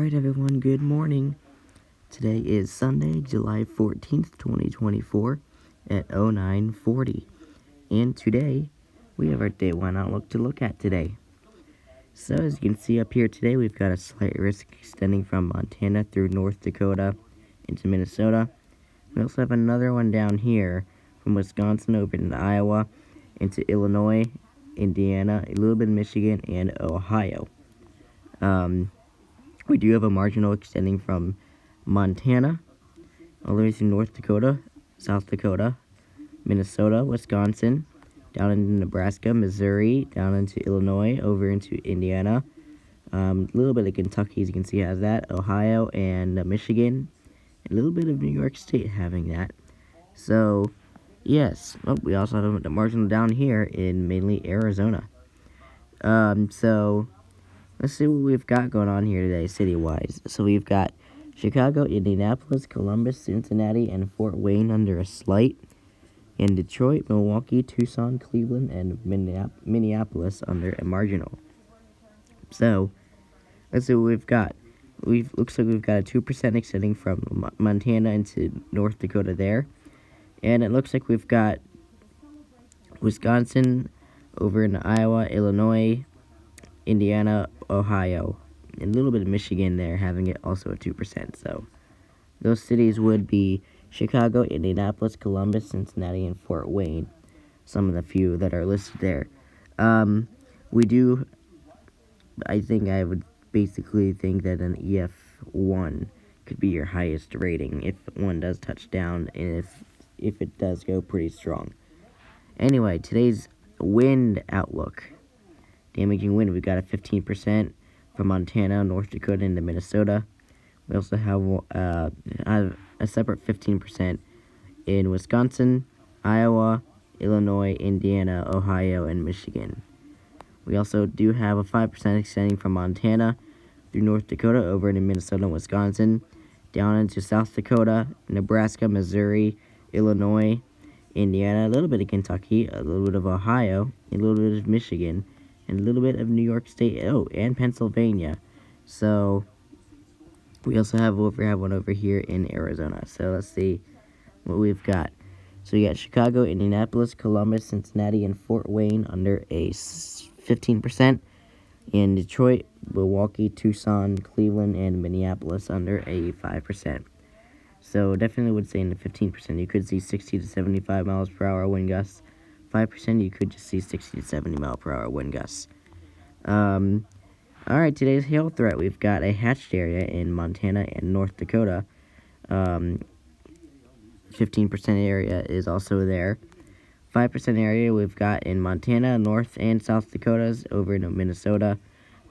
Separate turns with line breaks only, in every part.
Alright everyone, good morning. Today is Sunday, July 14th, 2024 at 09:40. And today, we have our Day 1 outlook to look at today. So as you can see up here today, we've got a slight risk extending from Montana through North Dakota into Minnesota. We also have another one down here from Wisconsin over into Iowa, into Illinois, Indiana, a little bit of Michigan, and Ohio. We do have a marginal extending from Montana all the way through North Dakota, South Dakota, Minnesota, Wisconsin, down into Nebraska, Missouri, down into Illinois, over into Indiana. A little bit of Kentucky, as you can see, has that. Ohio and Michigan. A little bit of New York State having that. So, yes. Oh, we also have a marginal down here in mainly Arizona. So let's see what we've got going on here today, city-wise. So we've got Chicago, Indianapolis, Columbus, Cincinnati, and Fort Wayne under a slight. And Detroit, Milwaukee, Tucson, Cleveland, and Minneapolis under a marginal. So let's see what we've got. Looks like we've got a 2% extending from Montana into North Dakota there. And it looks like we've got Wisconsin over in Iowa, Illinois, Indiana, Ohio, and a little bit of Michigan there, having it also at 2%. So those cities would be Chicago, Indianapolis, Columbus, Cincinnati, and Fort Wayne. Some of the few that are listed there. I would basically think that an EF1 could be your highest rating if one does touch down and if it does go pretty strong. Anyway, today's wind outlook. Damaging wind, we've got a 15% from Montana, North Dakota, into Minnesota. We also have a separate 15% in Wisconsin, Iowa, Illinois, Indiana, Ohio, and Michigan. We also do have a 5% extending from Montana through North Dakota over into Minnesota and Wisconsin, down into South Dakota, Nebraska, Missouri, Illinois, Indiana, a little bit of Kentucky, a little bit of Ohio, a little bit of Michigan, and a little bit of New York State, and Pennsylvania. So we also have one over here in Arizona. So let's see what we've got. So we got Chicago, Indianapolis, Columbus, Cincinnati, and Fort Wayne under a 15%. In Detroit, Milwaukee, Tucson, Cleveland, and Minneapolis under a 5%. So definitely would say in the 15%. You could see 60 to 75 miles per hour wind gusts. 5%, you could just see 60 to 70 mile per hour wind gusts. Alright, today's hail threat. We've got a hatched area in Montana and North Dakota. 15% area is also there. 5% area we've got in Montana, North and South Dakotas, over into Minnesota,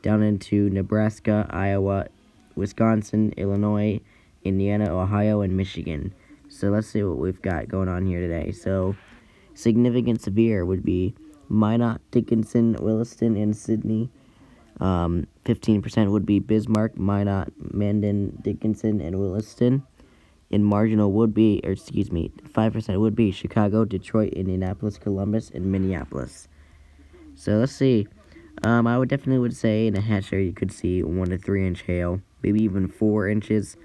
down into Nebraska, Iowa, Wisconsin, Illinois, Indiana, Ohio, and Michigan. So let's see what we've got going on here today. So significant severe would be Minot, Dickinson, Williston, and Sydney. 15% would be Bismarck, Minot, Mandan, Dickinson, and Williston. And marginal would be, 5% would be Chicago, Detroit, Indianapolis, Columbus, and Minneapolis. So let's see. I would definitely say in a hatch area you could see 1 to 3 inch hail, maybe even 4 inches.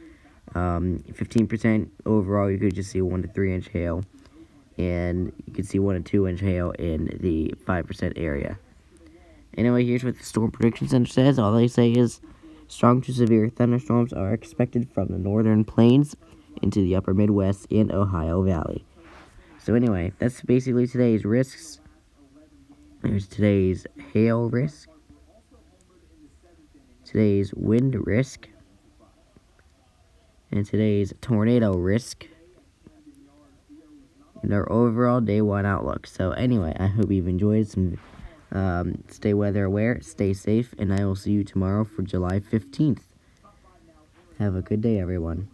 15% overall, you could just see 1 to 3 inch hail, and you could see 1 to 2 inch hail in the 5% area. Anyway, here's what the Storm Prediction Center says. All they say is strong to severe thunderstorms are expected from the northern plains into the upper Midwest and Ohio Valley. So anyway, that's basically today's risks. There's today's hail risk, today's wind risk, and today's tornado risk, and our overall Day 1 outlook. So anyway, I hope you've enjoyed some. Stay weather aware, stay safe, and I will see you tomorrow for July 15th. Have a good day, everyone.